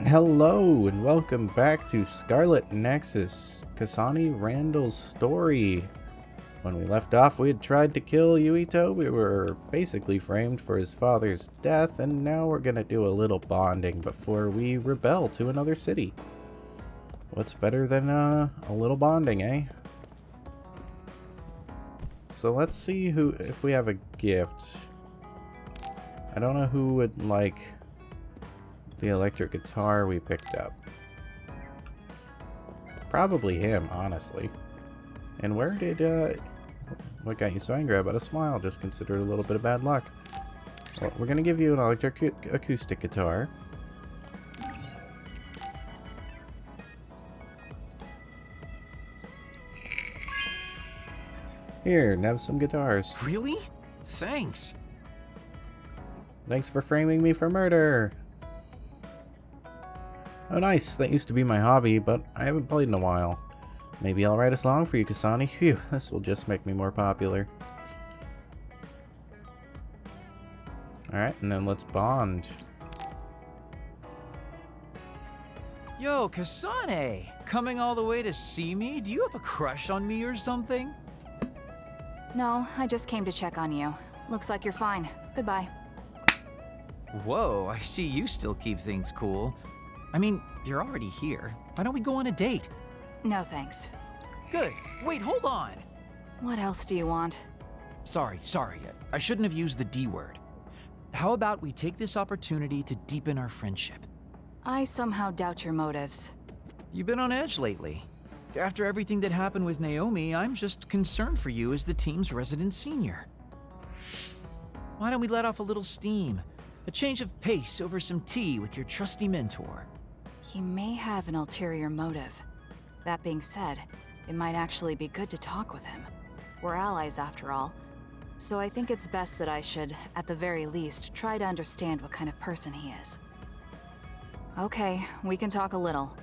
Hello and welcome back to Scarlet Nexus, Kasane Randall's story. When we left off, we had tried to kill Yuito. We were basically framed for his father's death, and now we're gonna do a little bonding before we rebel to another city. What's better than a little bonding, eh? So let's see if we have a gift. I don't know who would like the electric guitar we picked up. Probably him, honestly. And where did, what got you so angry about a smile? Just consider it a little bit of bad luck. Well, we're gonna give you an electric acoustic guitar. Here, have some guitars. Really? Thanks. Thanks for framing me for murder. Oh nice, that used to be my hobby, but I haven't played in a while. Maybe I'll write a song for you, Kasane. Phew, this will just make me more popular. Alright, and then let's bond. Yo, Kasane! Coming all the way to see me? Do you have a crush on me or something? No, I just came to check on you. Looks like you're fine. Goodbye. Whoa, I see you still keep things cool. I mean, you're already here. Why don't we go on a date? No thanks. Good. Wait, hold on. What else do you want? Sorry. I shouldn't have used the D word. How about we take this opportunity to deepen our friendship? I somehow doubt your motives. You've been on edge lately. After everything that happened with Naomi, I'm just concerned for you as the team's resident senior. Why don't we let off a little steam? A change of pace over some tea with your trusty mentor. He may have an ulterior motive. That being said, it might actually be good to talk with him. We're allies after all. So I think it's best that I should, at the very least, try to understand what kind of person he is. Okay, we can talk a little.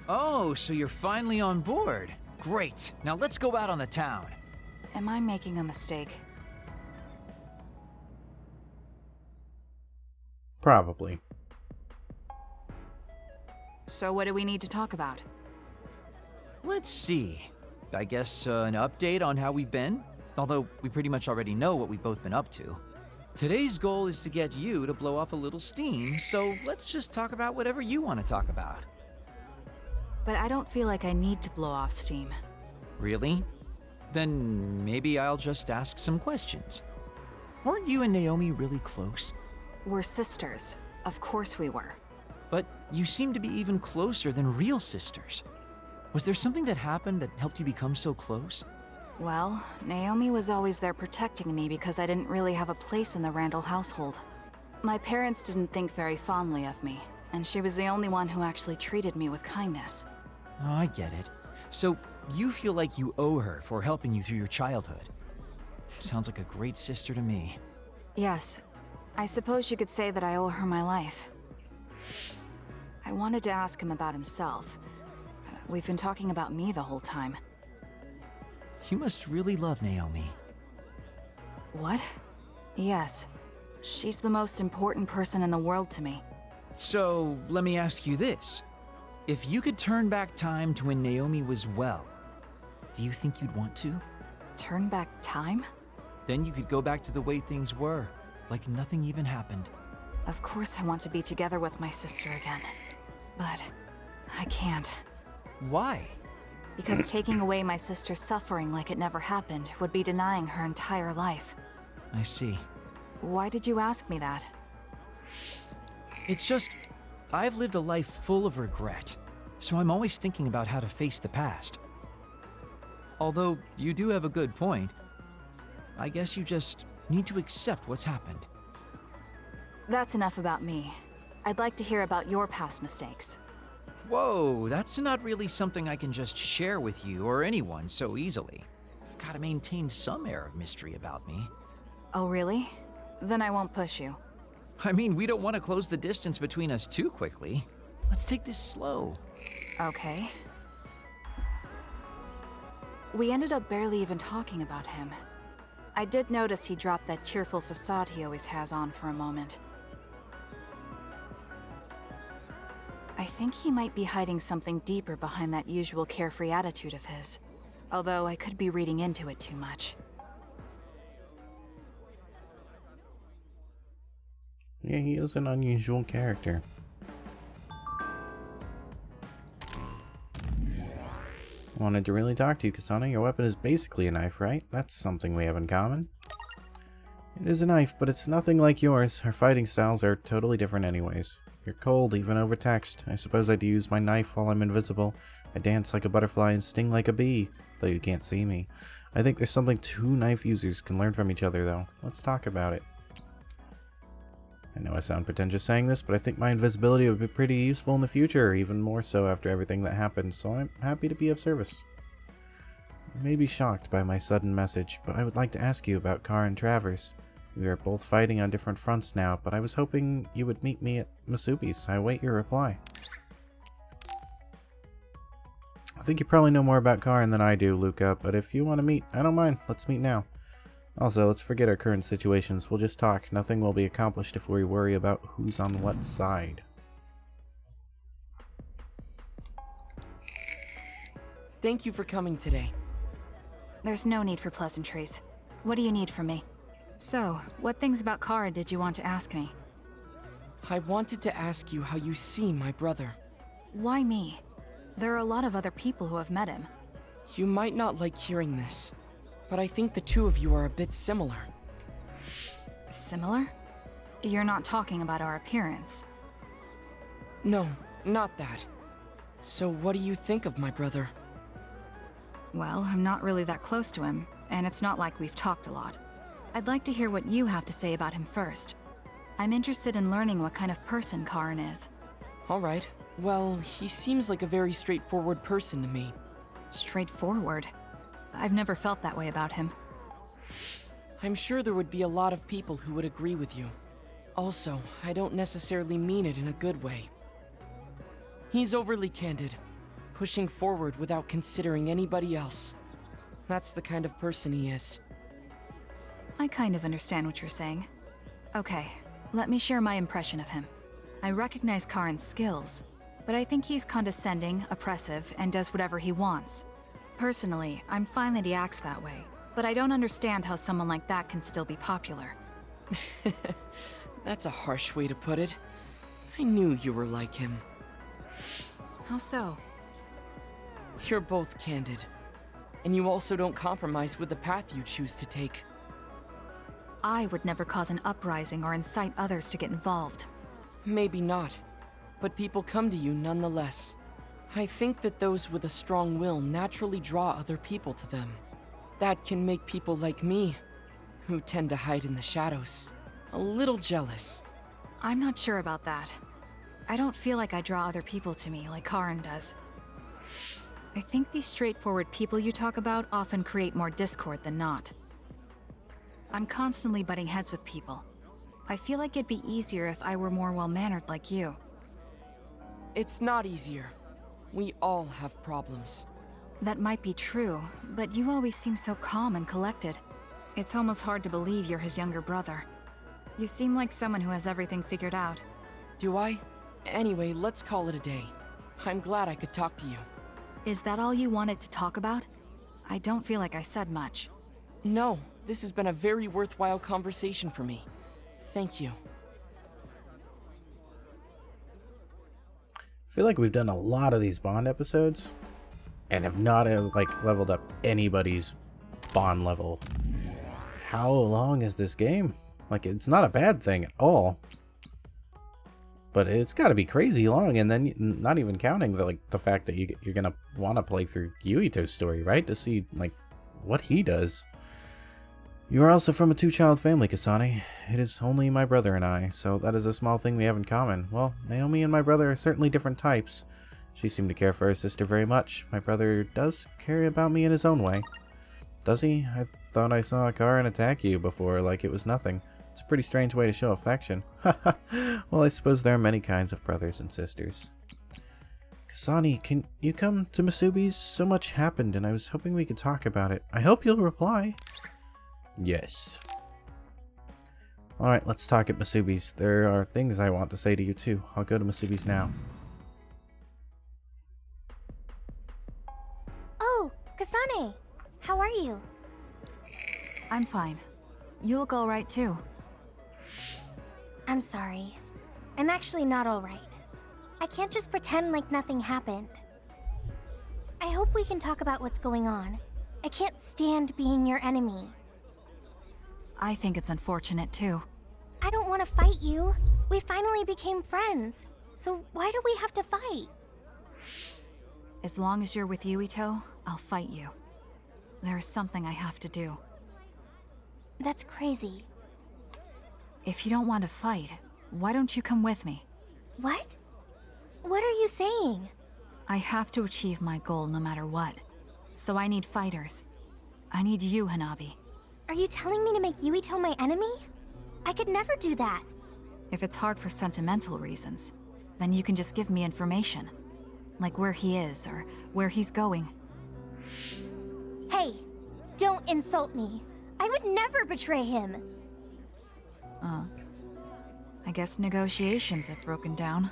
Oh, so you're finally on board. Great. Now let's go out on the town. Am I making a mistake? Probably. So what do we need to talk about? Let's see. I guess an update on how we've been? Although we pretty much already know what we've both been up to. Today's goal is to get you to blow off a little steam, so let's just talk about whatever you want to talk about. But I don't feel like I need to blow off steam. Really? Then maybe I'll just ask some questions. Weren't you and Naomi really close? We're sisters. Of course we were. But you seem to be even closer than real sisters. Was there something that happened that helped you become so close? Well, Naomi was always there protecting me because I didn't really have a place in the Randall household. My parents didn't think very fondly of me, and she was the only one who actually treated me with kindness. Oh, I get it. So you feel like you owe her for helping you through your childhood. Sounds like a great sister to me. Yes, I suppose you could say that I owe her my life. I wanted to ask him about himself. We've been talking about me the whole time. You must really love Naomi. What? Yes. She's the most important person in the world to me. So, let me ask you this. If you could turn back time to when Naomi was well, do you think you'd want to? Turn back time? Then you could go back to the way things were, like nothing even happened. Of course I want to be together with my sister again. But I can't. Why? Because taking away my sister's suffering like it never happened would be denying her entire life. I see. Why did you ask me that? It's just, I've lived a life full of regret, so I'm always thinking about how to face the past. Although, you do have a good point. I guess you just need to accept what's happened. That's enough about me. I'd like to hear about your past mistakes. Whoa, that's not really something I can just share with you or anyone so easily. I've gotta maintain some air of mystery about me. Oh, really? Then I won't push you. I mean, we don't want to close the distance between us too quickly. Let's take this slow. Okay. We ended up barely even talking about him. I did notice he dropped that cheerful facade he always has on for a moment. think he might be hiding something deeper behind that usual carefree attitude of his. Although I could be reading into it too much. Yeah, he is an unusual character. Wanted to really talk to you, Kasane. Your weapon is basically a knife, right? That's something we have in common. It is a knife, but it's nothing like yours. Our fighting styles are totally different anyways. You're cold, even over text. I suppose I'd use my knife while I'm invisible. I dance like a butterfly and sting like a bee, though you can't see me. I think there's something two knife users can learn from each other, though. Let's talk about it. I know I sound pretentious saying this, but I think my invisibility would be pretty useful in the future, even more so after everything that happened, so I'm happy to be of service. You may be shocked by my sudden message, but I would like to ask you about Carr and Travers. We are both fighting on different fronts now, but I was hoping you would meet me at Masubi's. I await your reply. I think you probably know more about Carr than I do, Luca, but if you want to meet, I don't mind. Let's meet now. Also, let's forget our current situations. We'll just talk. Nothing will be accomplished if we worry about who's on what side. Thank you for coming today. There's no need for pleasantries. What do you need from me? So, what things about Kara did you want to ask me? I wanted to ask you how you see my brother. Why me? There are a lot of other people who have met him. You might not like hearing this, but I think the two of you are a bit similar. Similar? You're not talking about our appearance. No, not that. So what do you think of my brother? Well, I'm not really that close to him, and it's not like we've talked a lot. I'd like to hear what you have to say about him first. I'm interested in learning what kind of person Karin is. Alright. Well, he seems like a very straightforward person to me. Straightforward? I've never felt that way about him. I'm sure there would be a lot of people who would agree with you. Also, I don't necessarily mean it in a good way. He's overly candid, pushing forward without considering anybody else. That's the kind of person he is. I kind of understand what you're saying. Okay, let me share my impression of him. I recognize Karin's skills, but I think he's condescending, oppressive, and does whatever he wants. Personally, I'm fine that he acts that way, but I don't understand how someone like that can still be popular. That's a harsh way to put it. I knew you were like him. How so? You're both candid, and you also don't compromise with the path you choose to take. I would never cause an uprising or incite others to get involved. Maybe not, but people come to you nonetheless. I think that those with a strong will naturally draw other people to them. That can make people like me, who tend to hide in the shadows, a little jealous. I'm not sure about that. I don't feel like I draw other people to me like Karin does. I think these straightforward people you talk about often create more discord than not. I'm constantly butting heads with people. I feel like it'd be easier if I were more well-mannered like you. It's not easier. We all have problems. That might be true, but you always seem so calm and collected. It's almost hard to believe you're his younger brother. You seem like someone who has everything figured out. Do I? Anyway, let's call it a day. I'm glad I could talk to you. Is that all you wanted to talk about? I don't feel like I said much. No, this has been a very worthwhile conversation for me. Thank you. I feel like we've done a lot of these Bond episodes and have not leveled up anybody's Bond level. How long is this game? Like, it's not a bad thing at all, but it's got to be crazy long. And then not even counting the fact that you're gonna want to play through Yuito's story, right, to see like what he does. You are also from a two-child family, Kasane. It is only my brother and I, so that is a small thing we have in common. Well, Naomi and my brother are certainly different types. She seemed to care for her sister very much. My brother does care about me in his own way. Does he? I thought I saw a car and attack you before, like it was nothing. It's a pretty strange way to show affection. Well, I suppose there are many kinds of brothers and sisters. Kasane, can you come to Masubi's? So much happened, and I was hoping we could talk about it. I hope you'll reply. Yes. Alright, let's talk at Masubi's. There are things I want to say to you too. I'll go to Masubi's now. Kasane, how are you? I'm fine. You look alright too. I'm sorry. I'm actually not alright. I can't just pretend like nothing happened. I hope we can talk about what's going on. I can't stand being your enemy. I think it's unfortunate too. I don't want to fight you. We finally became friends. So why do we have to fight? As long as you're with Yuito, I'll fight you. There's something I have to do. That's crazy. If you don't want to fight, why don't you come with me? What? What are you saying? I have to achieve my goal no matter what. So I need fighters. I need you, Hanabi. Are you telling me to make Yuito my enemy? I could never do that. If it's hard for sentimental reasons, then you can just give me information. Like where he is, or where he's going. Hey, don't insult me. I would never betray him. I guess negotiations have broken down.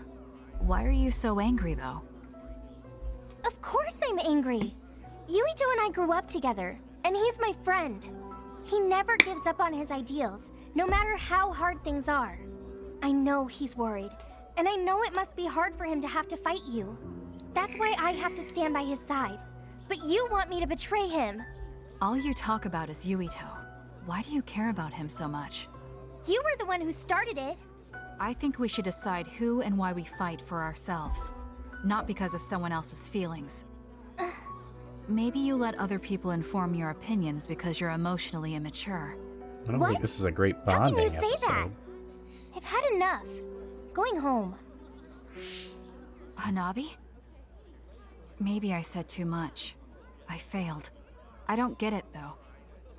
Why are you so angry, though? Of course I'm angry. Yuito and I grew up together, and he's my friend. He never gives up on his ideals, no matter how hard things are. I know he's worried, and I know it must be hard for him to have to fight you. That's why I have to stand by his side. But you want me to betray him. All you talk about is Yuito. Why do you care about him so much? You were the one who started it. I think we should decide who and why we fight for ourselves, not because of someone else's feelings. Maybe you let other people inform your opinions because you're emotionally immature. I don't What? think this is a great How bonding can you say episode. that? I've had enough. Going home. Hanabi? Maybe I said too much. I failed. I don't get it, though.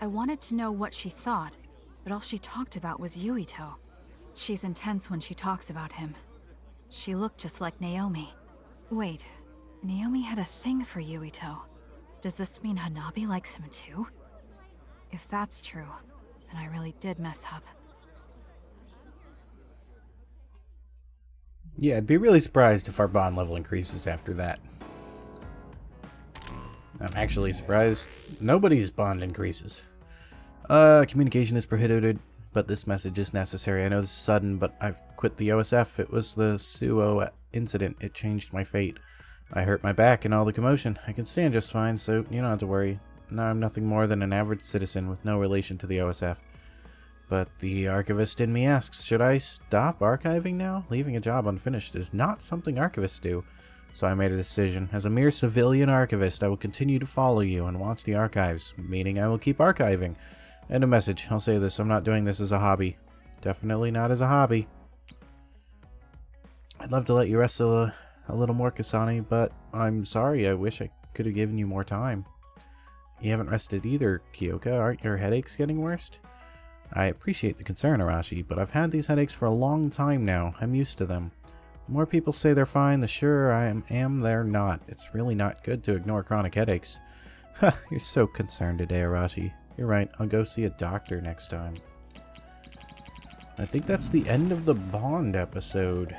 I wanted to know what she thought, but all she talked about was Yuito. She's intense when she talks about him. She looked just like Naomi. Wait, Naomi had a thing for Yuito. Does this mean Hanabi likes him too? If that's true, then I really did mess up. Yeah, I'd be really surprised if our bond level increases after that. I'm actually surprised nobody's bond increases. Communication is prohibited, but this message is necessary. I know this is sudden, but I've quit the OSF. It was the Suo incident. It changed my fate. I hurt my back and all the commotion. I can stand just fine, so you don't have to worry. Now I'm nothing more than an average citizen with no relation to the OSF. But the archivist in me asks, should I stop archiving now? Leaving a job unfinished is not something archivists do. So I made a decision. As a mere civilian archivist, I will continue to follow you and watch the archives, meaning I will keep archiving. And a message. I'll say this, I'm not doing this as a hobby. Definitely not as a hobby. I'd love to let you rest a little more, Kasane, but I'm sorry. I wish I could have given you more time. You haven't rested either, Kyoka. Aren't your headaches getting worse? I appreciate the concern, Arashi, but I've had these headaches for a long time now. I'm used to them. The more people say they're fine, the surer I am they're not. It's really not good to ignore chronic headaches. Ha, you're so concerned today, Arashi. You're right, I'll go see a doctor next time. I think that's the end of the Bond episode.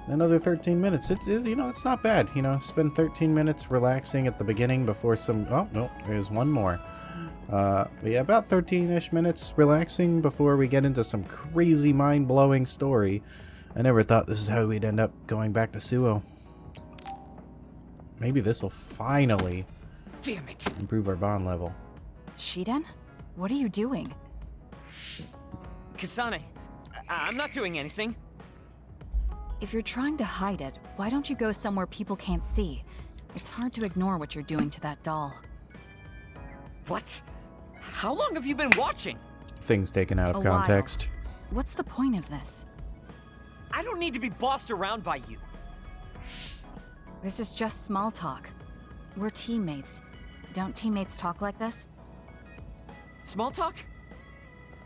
Another 13 minutes. It's not bad. Spend 13 minutes relaxing at the beginning before some... Oh, no, there's one more. But yeah, about 13-ish minutes relaxing before we get into some crazy mind-blowing story. I never thought this is how we'd end up going back to Suo. Maybe this will finally Damn it! improve our bond level. Shiden? What are you doing? Kasane, I'm not doing anything. If you're trying to hide it, why don't you go somewhere people can't see? It's hard to ignore what you're doing to that doll. What? How long have you been watching? Things taken out of A while. context. What's the point of this? I don't need to be bossed around by you. This is just small talk. We're teammates. Don't teammates talk like this? Small talk?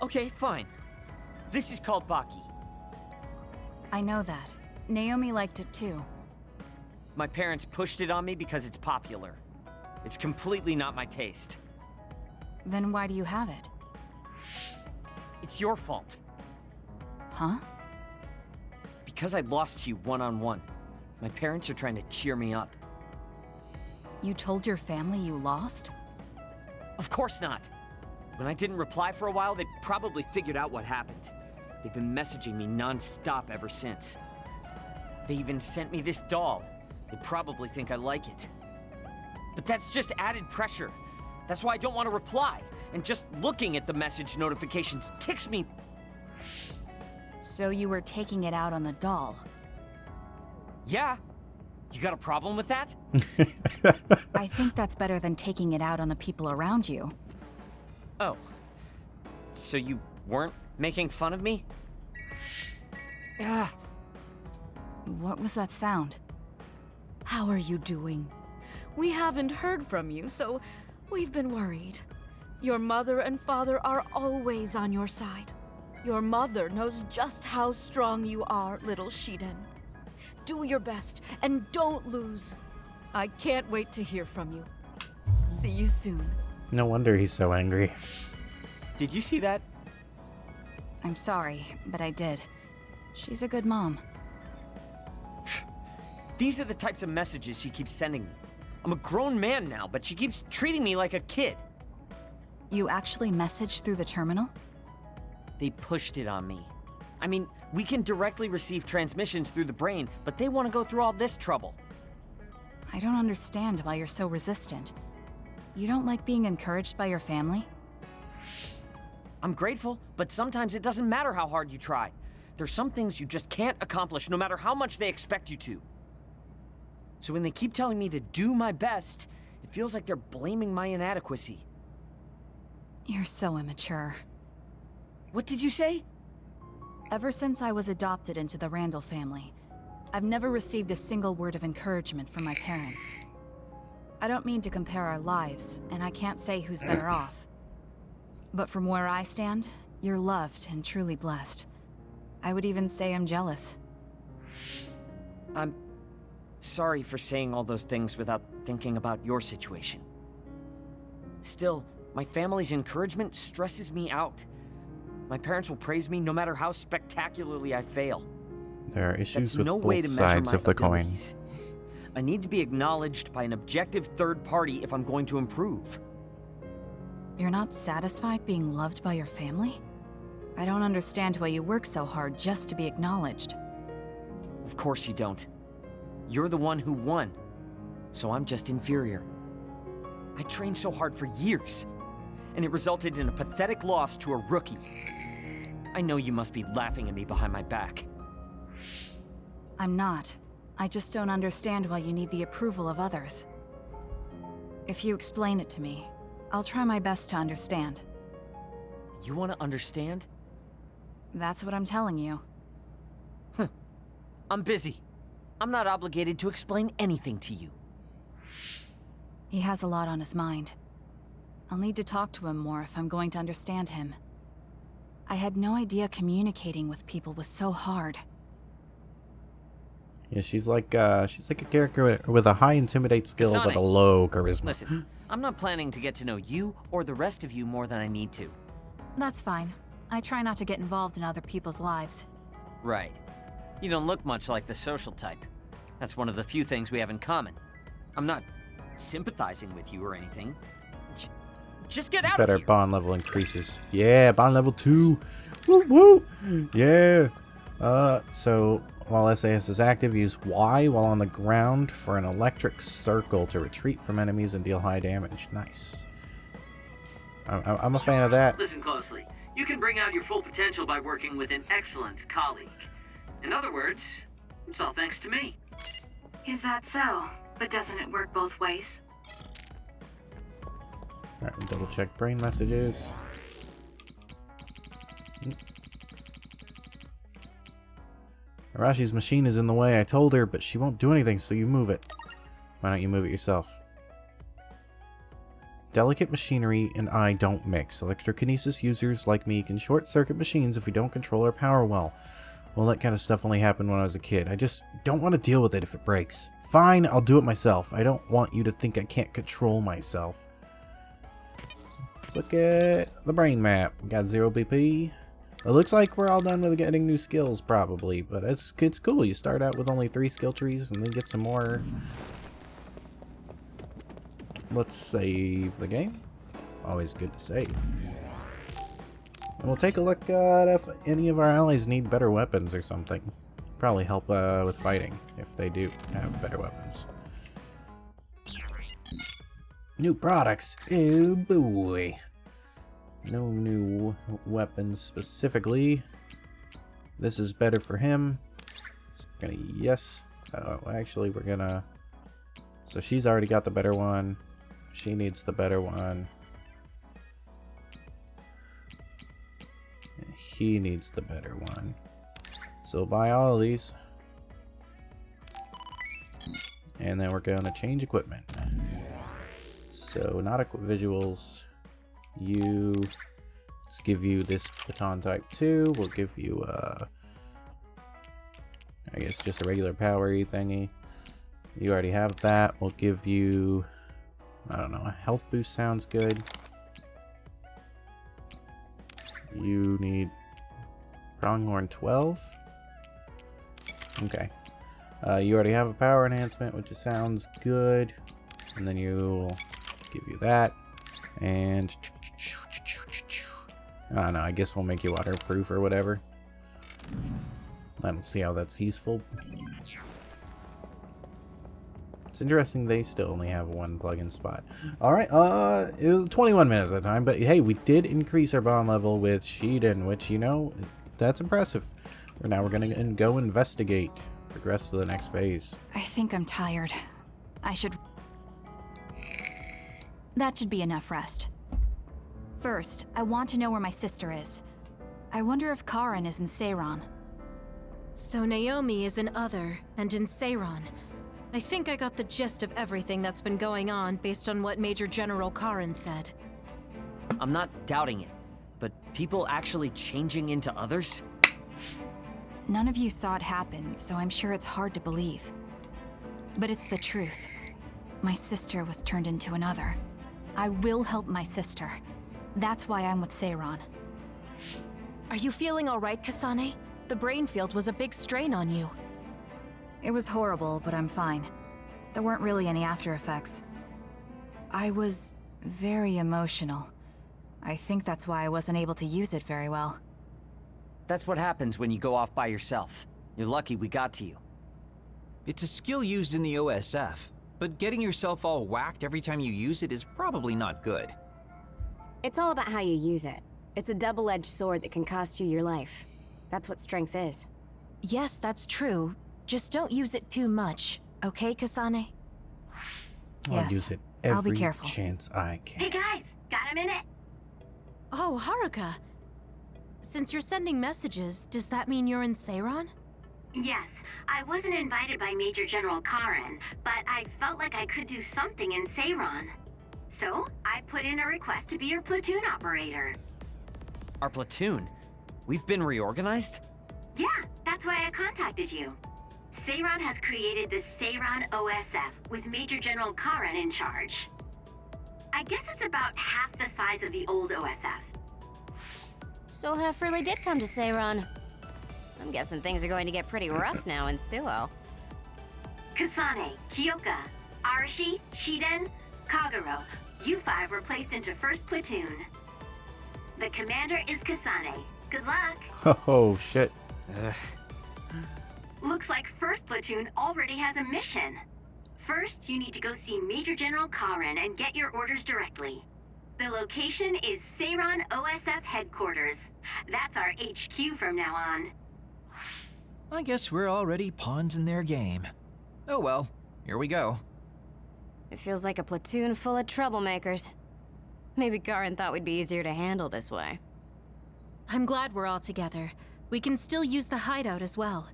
Okay, fine. This is called Baki. I know that. Naomi liked it too. My parents pushed it on me because it's popular. It's completely not my taste. Then why do you have it? It's your fault. Huh? Because I lost to you one-on-one. My parents are trying to cheer me up. You told your family you lost? Of course not. When I didn't reply for a while, they probably figured out what happened. They've been messaging me non-stop ever since. They even sent me this doll. They probably think I like it. But that's just added pressure. That's why I don't want to reply. And just looking at the message notifications ticks me. So you were taking it out on the doll? Yeah. You got a problem with that? I think that's better than taking it out on the people around you. Oh. So you weren't making fun of me? Ah. What was that sound? How are you doing? We haven't heard from you, so we've been worried. Your mother and father are always on your side. Your mother knows just how strong you are, little Shiden. Do your best, and don't lose. I can't wait to hear from you. See you soon. No wonder he's so angry. Did you see that? I'm sorry, but I did. She's a good mom. These are the types of messages she keeps sending me. I'm a grown man now, but she keeps treating me like a kid. You actually messaged through the terminal? They pushed it on me. I mean, we can directly receive transmissions through the brain, but they want to go through all this trouble. I don't understand why you're so resistant. You don't like being encouraged by your family? I'm grateful, but sometimes it doesn't matter how hard you try. There's some things you just can't accomplish no matter how much they expect you to. So when they keep telling me to do my best, it feels like they're blaming my inadequacy. You're so immature. What did you say? Ever since I was adopted into the Randall family, I've never received a single word of encouragement from my parents. I don't mean to compare our lives, and I can't say who's better off. But from where I stand, you're loved and truly blessed. I would even say I'm jealous. I'm sorry for saying all those things without thinking about your situation. Still, my family's encouragement stresses me out. My parents will praise me no matter how spectacularly I fail. There are issues That's with no way both to measure sides my of the coin. abilities. I need to be acknowledged by an objective third party if I'm going to improve. You're not satisfied being loved by your family? I don't understand why you work so hard just to be acknowledged. Of course you don't. You're the one who won, so I'm just inferior. I trained so hard for years, and it resulted in a pathetic loss to a rookie. I know you must be laughing at me behind my back. I'm not. I just don't understand why you need the approval of others. If you explain it to me, I'll try my best to understand. You want to understand? That's what I'm telling you. I'm busy. I'm not obligated to explain anything to you. He has a lot on his mind. I'll need to talk to him more if I'm going to understand him. I had no idea communicating with people was so hard. Yeah, she's like a character with a high intimidate skill but a low charisma. Listen, I'm not planning to get to know you or the rest of you more than I need to. That's fine. I try not to get involved in other people's lives. Right. You don't look much like the social type. That's one of the few things we have in common. I'm not sympathizing with you or anything. Just get out Better of here. bond level increases. Yeah, bond level 2. Woo woo. Yeah. So while SAS is active, use Y while on the ground for an electric circle to retreat from enemies and deal high damage. Nice. I'm a fan of that. Listen closely. You can bring out your full potential by working with an excellent colleague. In other words, it's all thanks to me. Is that so? But doesn't it work both ways? Alright, double check brain messages. Arashi's machine is in the way. I told her, but she won't do anything, so you move it. Why don't you move it yourself? Delicate machinery and I don't mix. Electrokinesis users like me can short-circuit machines if we don't control our power well. Well, that kind of stuff only happened when I was a kid. I just don't want to deal with it if it breaks. Fine, I'll do it myself. I don't want you to think I can't control myself. Let's look at the brain map. We got 0 BP. It looks like we're all done with getting new skills, probably. But it's cool. You start out with only 3 skill trees and then get some more. let's save the game. Always good to save. And we'll take a look at if any of our allies need better weapons or something. Probably help with fighting if they do have better weapons. New products. Oh boy. No new weapons specifically. This is better for him. So we're gonna yes. Actually, we're gonna. So she's already got the better one. She needs the better one. And he needs the better one. So buy all of these. And then we're gonna change equipment. So not visuals. Let's give you this baton type 2. We'll give you I guess just a regular powery thingy. You already have that. We'll give you, I don't know, a health boost sounds good. You need pronghorn 12. Okay. You already have a power enhancement, which sounds good. And then you'll give you that. And I don't know, I guess we'll make you waterproof or whatever. I don't see how that's useful. It's interesting they still only have one plug-in spot. Alright, it was 21 minutes at the time, but hey, we did increase our bond level with Shiden, which, you know, that's impressive. Now we're gonna go investigate, progress to the next phase. I think I'm tired. That should be enough rest. First, I want to know where my sister is. I wonder if Karin is in Seiran. So Naomi is in Other and in Seiran. I think I got the gist of everything that's been going on based on what Major General Karin said. I'm not doubting it, but people actually changing into others? None of you saw it happen, so I'm sure it's hard to believe. But it's the truth. My sister was turned into another. I will help my sister. That's why I'm with Seiran. Are you feeling all right, Kasane? The brain field was a big strain on you. It was horrible, but I'm fine. There weren't really any after effects. I was very emotional. I think that's why I wasn't able to use it very well. That's what happens when you go off by yourself. You're lucky we got to you. It's a skill used in the OSF, but getting yourself all whacked every time you use it is probably not good. It's all about how you use it. It's a double-edged sword that can cost you your life. That's what strength is. Yes, that's true. Just don't use it too much, okay, Kasane? Yes, I'll use it I'll be every careful. chance I can. Hey guys, got a minute? Oh, Haruka. Since you're sending messages, does that mean you're in Seiran? Yes, I wasn't invited by Major General Karin, but I felt like I could do something in Seiran. So, I put in a request to be your platoon operator. Our platoon? We've been reorganized? Yeah, that's why I contacted you. Seiran has created the Seiran OSF with Major General Karin in charge. I guess it's about half the size of the old OSF. So Hef really did come to Seiran. I'm guessing things are going to get pretty rough now in Suo. Kasane, Kyoka, Arashi, Shiden, Kagero, you 5 were placed into 1st Platoon. The commander is Kasane. Good luck. Oh, shit. Looks like 1st Platoon already has a mission. First, you need to go see Major General Karin and get your orders directly. The location is Seiran OSF headquarters. That's our HQ from now on. I guess we're already pawns in their game. Oh well, here we go. It feels like a platoon full of troublemakers. Maybe Karin thought we'd be easier to handle this way. I'm glad we're all together. We can still use the hideout as well.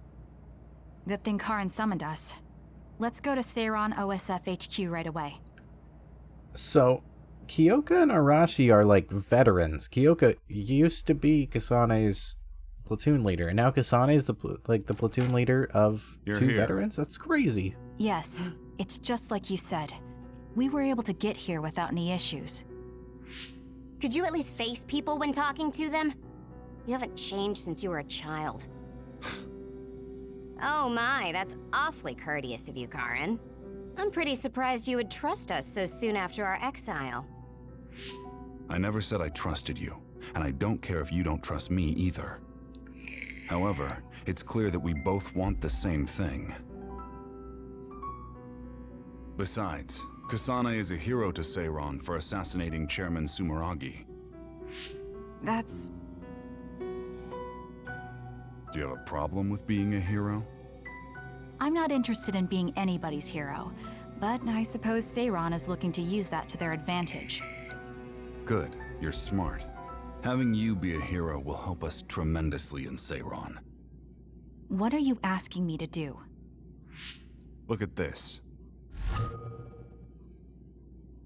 Good thing Karin summoned us. Let's go to Seiran OSF HQ right away. So, Kyoka and Arashi are like veterans. Kyoka used to be Kasane's platoon leader, and now Kasane is the platoon leader of two veterans? That's crazy. Yes, it's just like you said. We were able to get here without any issues. Could you at least face people when talking to them? You haven't changed since you were a child. Oh my, that's awfully courteous of you, Karin. I'm pretty surprised you would trust us so soon after our exile. I never said I trusted you, and I don't care if you don't trust me either. However, it's clear that we both want the same thing. Besides, Kasane is a hero to Seiron for assassinating Chairman Sumeragi. That's... Do you have a problem with being a hero? I'm not interested in being anybody's hero, but I suppose Seiron is looking to use that to their advantage. Good, you're smart. Having you be a hero will help us tremendously in Seiron. What are you asking me to do? Look at this.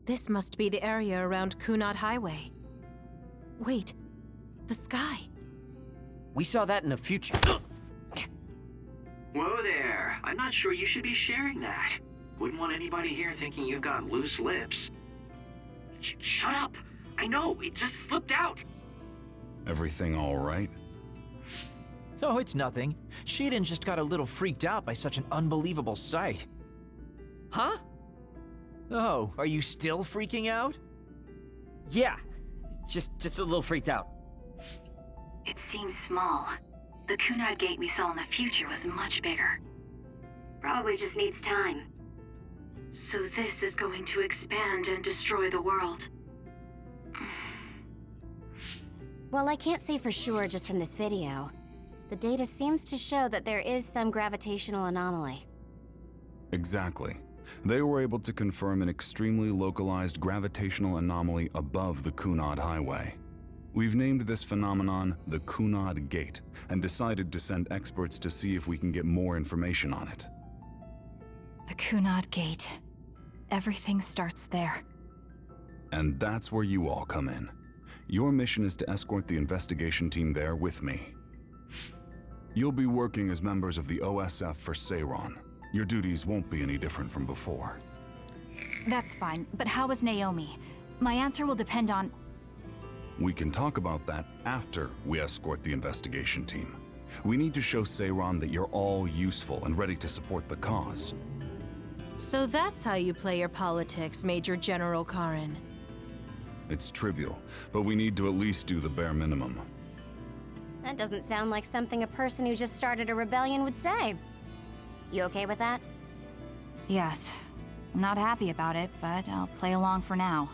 This must be the area around Kunad Highway. Wait, the sky. We saw that in the future. Whoa there. I'm not sure you should be sharing that. Wouldn't want anybody here thinking you've got loose lips. Shut up! I know, it just slipped out! Everything all right? Oh, it's nothing. Shiden just got a little freaked out by such an unbelievable sight. Huh? Oh, are you still freaking out? Yeah, just a little freaked out. It seems small. The Kunad gate we saw in the future was much bigger. Probably just needs time. So this is going to expand and destroy the world. Well, I can't say for sure just from this video. The data seems to show that there is some gravitational anomaly. Exactly. They were able to confirm an extremely localized gravitational anomaly above the Kunad Highway. We've named this phenomenon the Kunad Gate, and decided to send experts to see if we can get more information on it. The Kunad Gate. Everything starts there. And that's where you all come in. Your mission is to escort the investigation team there with me. You'll be working as members of the OSF for Seiron. Your duties won't be any different from before. That's fine, but how is Naomi? My answer will depend on... We can talk about that after we escort the investigation team. We need to show Seiron that you're all useful and ready to support the cause. So that's how you play your politics, Major General Karin. It's trivial, but we need to at least do the bare minimum. That doesn't sound like something a person who just started a rebellion would say. You okay with that? Yes. I'm not happy about it, but I'll play along for now.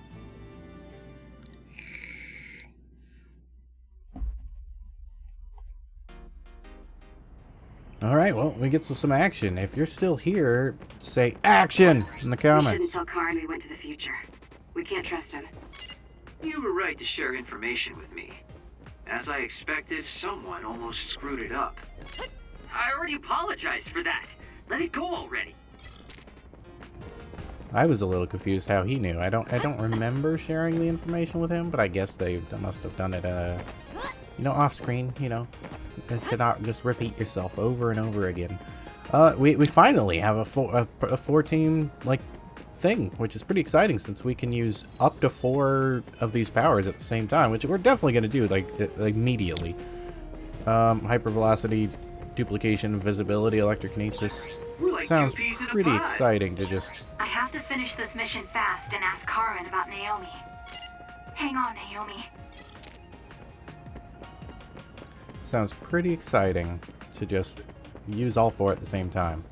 Alright, well, we get to some action. If you're still here, say action in the We comments. shouldn't tell Karin we went to the future. We can't trust him. You were right to share information with me. As I expected, someone almost screwed it up. I already apologized for that. Let it go already. I was a little confused how he knew. I don't remember sharing the information with him, but I guess they must have done it, off screen, as to not just repeat yourself over and over again. We finally have a four-team, thing, which is pretty exciting since we can use up to 4 of these powers at the same time, which we're definitely going to do, immediately. Hypervelocity, duplication, visibility, electrokinesis. Sounds pretty exciting to just... I have to finish this mission fast and ask Karin about Naomi. Hang on, Naomi. Sounds pretty exciting to just use all 4 at the same time.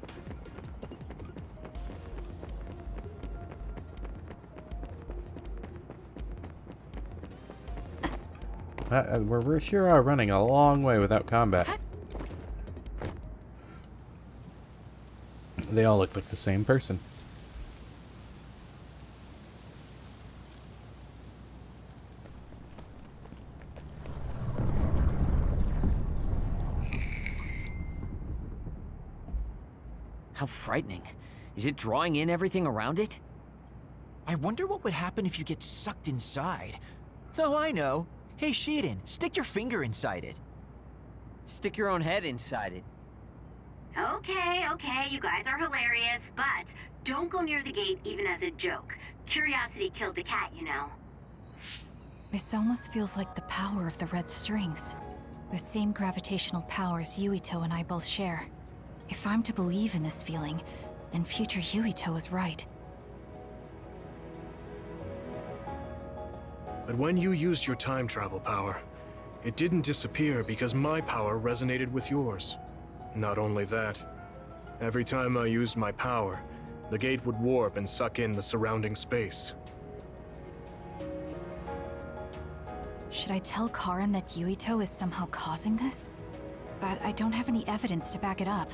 We're sure are running a long way without combat. They all look like the same person. How frightening. Is it drawing in everything around it? I wonder what would happen if you get sucked inside. Oh, I know. Hey, Shiden, stick your finger inside it. Stick your own head inside it. Okay, you guys are hilarious, but don't go near the gate even as a joke. Curiosity killed the cat, you know. This almost feels like the power of the red strings. The same gravitational powers Yuito and I both share. If I'm to believe in this feeling, then future Yuito was right. But when you used your time travel power, it didn't disappear because my power resonated with yours. Not only that, every time I used my power, the gate would warp and suck in the surrounding space. Should I tell Karen that Yuito is somehow causing this? But I don't have any evidence to back it up.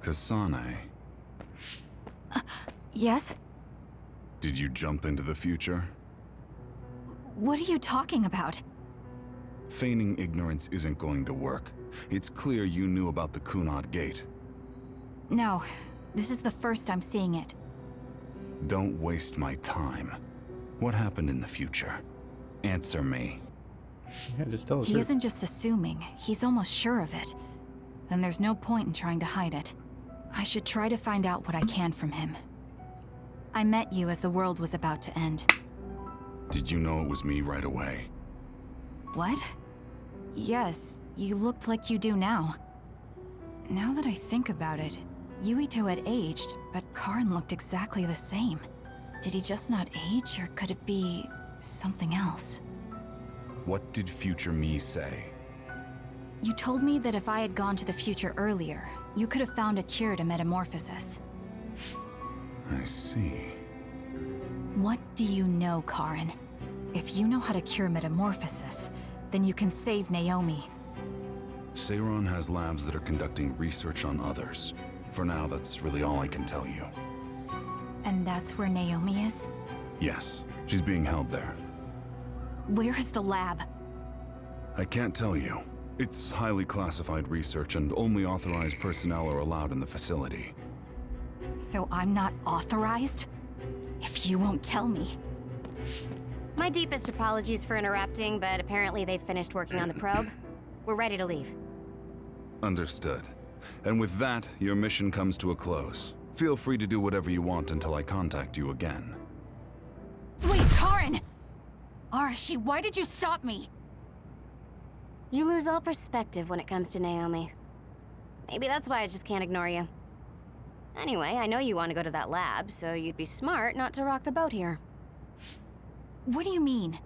Kasane, Yes? did you jump into the future? What are you talking about? Feigning ignorance isn't going to work. It's clear you knew about the Kunad Gate. No, this is the first I'm seeing it. Don't waste my time. What happened in the future? Answer me. Yeah, just tell us. He isn't just assuming, he's almost sure of it. Then there's no point in trying to hide it. I should try to find out what I can from him. I met you as the world was about to end. Did you know it was me right away? What? Yes, you looked like you do now. Now that I think about it, Yuito had aged, but Karen looked exactly the same. Did he just not age, or could it be something else? What did future me say? You told me that if I had gone to the future earlier, you could have found a cure to metamorphosis. I see. What do you know, Karen? If you know how to cure metamorphosis, then you can save Naomi. Seiron has labs that are conducting research on others. For now, that's really all I can tell you. And that's where Naomi is? Yes, she's being held there. Where is the lab? I can't tell you. It's highly classified research and only authorized personnel are allowed in the facility. So I'm not authorized? If you won't tell me. My deepest apologies for interrupting, but apparently they've finished working on the probe. We're ready to leave. Understood. And with that, your mission comes to a close. Feel free to do whatever you want until I contact you again. Wait, Karen! Arashi, why did you stop me? You lose all perspective when it comes to Naomi. Maybe that's why I just can't ignore you. Anyway, I know you want to go to that lab, so you'd be smart not to rock the boat here. What do you mean?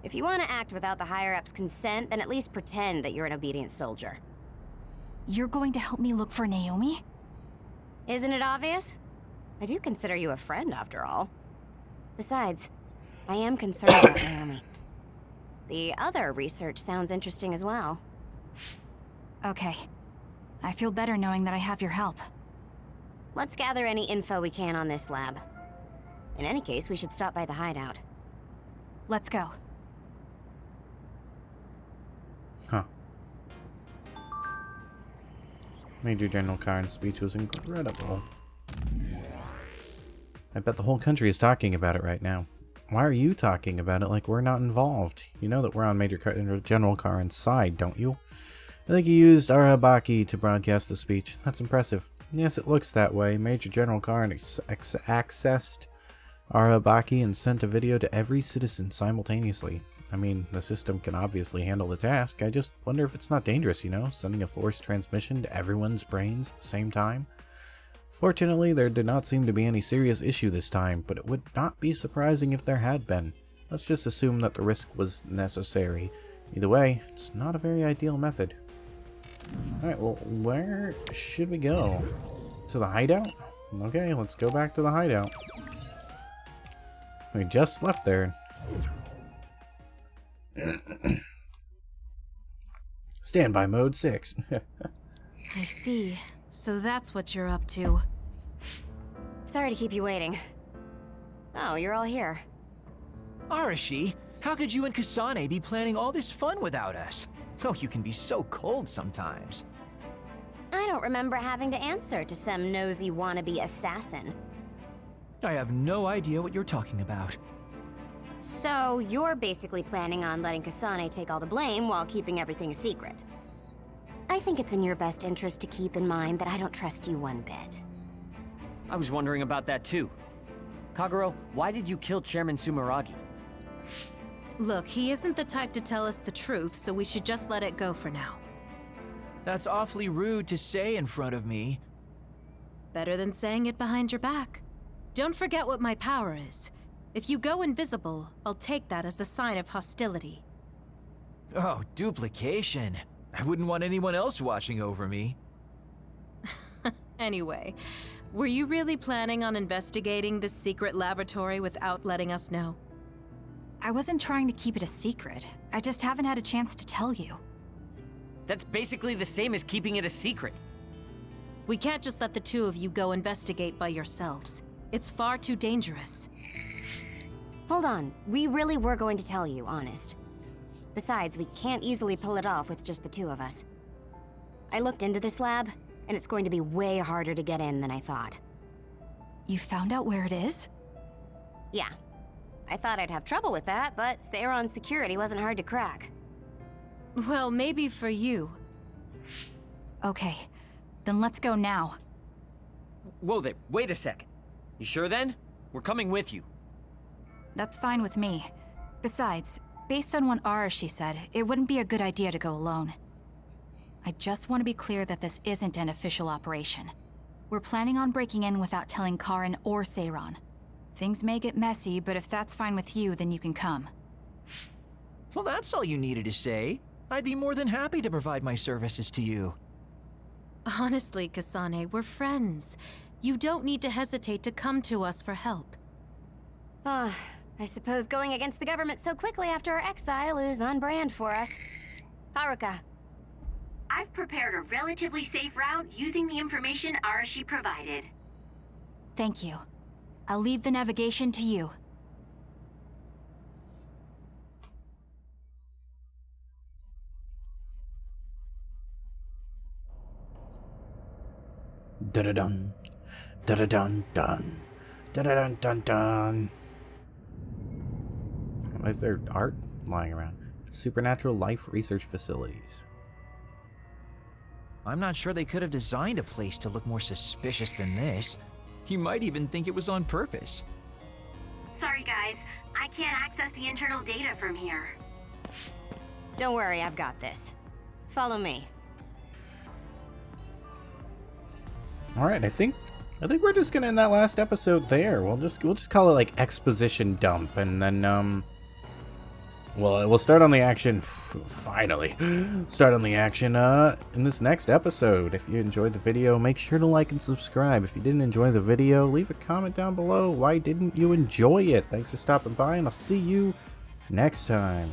If you want to act without the higher-ups' consent, then at least pretend that you're an obedient soldier. You're going to help me look for Naomi? Isn't it obvious? I do consider you a friend, after all. Besides, I am concerned about Naomi. The other research sounds interesting as well. Okay. I feel better knowing that I have your help. Let's gather any info we can on this lab. In any case, we should stop by the hideout. Let's go. Huh. Major General Karen's speech was incredible. I bet the whole country is talking about it right now. Why are you talking about it like we're not involved? You know that we're on Major General Karen's side, don't you? I think he used Arahabaki to broadcast the speech. That's impressive. Yes, it looks that way. Major General Karen accessed Arahabaki and sent a video to every citizen simultaneously. I mean, the system can obviously handle the task. I just wonder if it's not dangerous, you know, sending a forced transmission to everyone's brains at the same time. Fortunately, there did not seem to be any serious issue this time, but it would not be surprising if there had been. Let's just assume that the risk was necessary. Either way, it's not a very ideal method. Alright, well, where should we go? To the hideout? Okay, let's go back to the hideout. We just left there. Standby mode 6. I see. So that's what you're up to. Sorry to keep you waiting. Oh, you're all here. Arashi, how could you and Kasane be planning all this fun without us? Oh, you can be so cold sometimes. I don't remember having to answer to some nosy wannabe assassin. I have no idea what you're talking about. So, you're basically planning on letting Kasane take all the blame while keeping everything a secret. I think it's in your best interest to keep in mind that I don't trust you one bit. I was wondering about that too. Kagero, why did you kill Chairman Sumeragi? Look, he isn't the type to tell us the truth, so we should just let it go for now. That's awfully rude to say in front of me. Better than saying it behind your back. Don't forget what my power is. If you go invisible, I'll take that as a sign of hostility. Oh, duplication. I wouldn't want anyone else watching over me. Anyway, were you really planning on investigating this secret laboratory without letting us know? I wasn't trying to keep it a secret. I just haven't had a chance to tell you. That's basically the same as keeping it a secret. We can't just let the two of you go investigate by yourselves. It's far too dangerous. Hold on, we really were going to tell you, honest. Besides, we can't easily pull it off with just the two of us. I looked into this lab, and it's going to be way harder to get in than I thought. You found out where it is? Yeah. I thought I'd have trouble with that, but Seiron's security wasn't hard to crack. Well, maybe for you. Okay, then let's go now. Whoa there, wait a second. You sure then? We're coming with you. That's fine with me. Besides, based on what Arashi said, it wouldn't be a good idea to go alone. I just want to be clear that this isn't an official operation. We're planning on breaking in without telling Karin or Seiron. Things may get messy, but if that's fine with you, then you can come. Well, that's all you needed to say. I'd be more than happy to provide my services to you. Honestly, Kasane, we're friends. You don't need to hesitate to come to us for help. I suppose going against the government so quickly after our exile is on brand for us. Haruka. I've prepared a relatively safe route using the information Arashi provided. Thank you. I'll leave the navigation to you. Da-da-dun. Da-da-dun-dun. Da-da-dun-dun-dun. Why is there art lying around? Supernatural life research facilities. I'm not sure they could have designed a place to look more suspicious than this. You might even think it was on purpose. Sorry guys, I can't access the internal data from here. Don't worry, I've got this. Follow me. Alright, I think we're just gonna end that last episode there. We'll just call it like exposition dump, and then we'll start on the action. Finally, start on the action in this next episode. If you enjoyed the video, make sure to like and subscribe. If you didn't enjoy the video, leave a comment down below. Why didn't you enjoy it? Thanks for stopping by, and I'll see you next time.